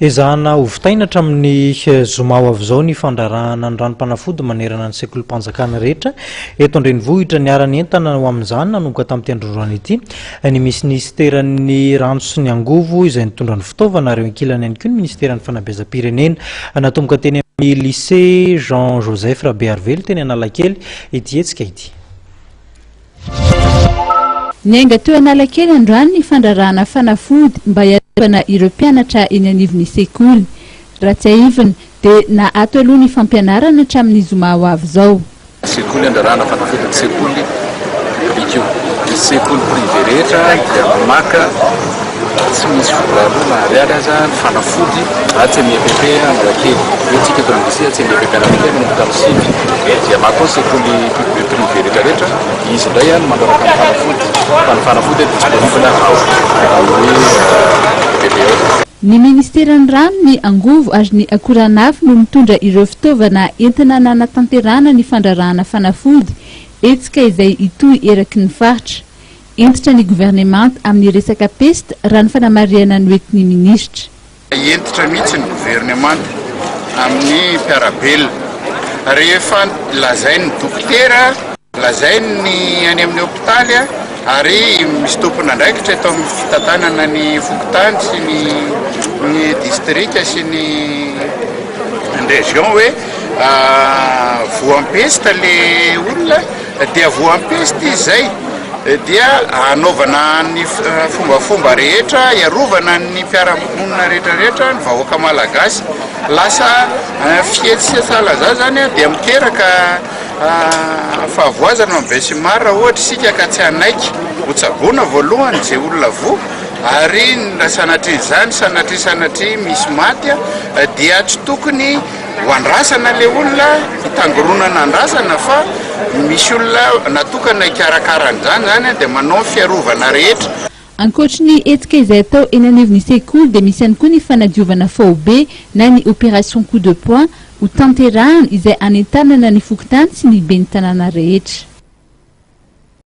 Ezahina ho vitaina hatramin'ny zoma avy izao ny fandrarahana ny rano fanafody manerana ny sekolim-panjakana rehetra eto andrenivohitra Niara-nientana ho amin'izany nanomboka tamin'ity androany ity ny ministeran'ny Rano sy ny Angovo izay nitondra ny fitaovana ary ankilany ihany koa ny ministeran'ny Fanabeazam-pirenena natomboka teny amin'ny lycée JJ Rabearivelo teny Analakely ity hetsika ity. Nianga teo Analakely androany ny fandrarahana fanafody mba hiarahana ireo mpianatra eny anivon'ny sekoly. Raha tsy aivana dia na ato aloha ny fampianarana hatramin'ny zoma ho avy izao. Sekoly andrarahana fanafody ny sekoly publique ny sekoly privé rehetra dia maka tsy misy volarona ariary aza ny fanafody atsy amin'ny EPP Analakely etsika eto amin'ny lycée atsy amin'ny EPP Analakely manomboka amin'ny sivy dia maka sekoly privé rehetra izy indray no manaraka ny fanafody fa ny fanafody disponible amin'ny EPP. Ny ministeran'ny Rano ny Angovo ary ny akoranafo no mitondra ireo fitaovana entina nanatanterana ny fandrarahana fanafody etsika izay itohy eraky ny faritra. Entitra ny gouvernement amin'ny resaka peste raha ny fanamariana noentin'ny ministra. Entitra mihitsy ny gouvernement amin'ny mpiarabelona rehefa lazainy dokotera lazainy any amin'ny hôpitaly ary misy tompona ndraikitra eto amin'ny fitantanana ny fokotany sy ny district sy ny région hoe voampesta le olona dia voampesta izay dia anaovana ny fombafomba rehetra iarovana ny mpiara-monina rehetrarehetra ny vahoaka malagasy lasa fietsisetsala za zany dia miteraka fahavoazana mambesimara raha ohatra isika ka tsy anaiky hotsaboana voalohany izay olona vo ary sanatry misy maty dia tsy tokony ho andrasana le olona hitangoronana andrasana fa misy olona natokana hikarakarana zany dia manao fiarovana rehetra. Ankoatra ny etika izay atao eny anivon'ny sekoly dia misy ihany koa ny fanadiovana faobe na ny opération coup de poing ho tanterahana izay anentanana ny fokotany sy ny ben'ny tanàna rehetra.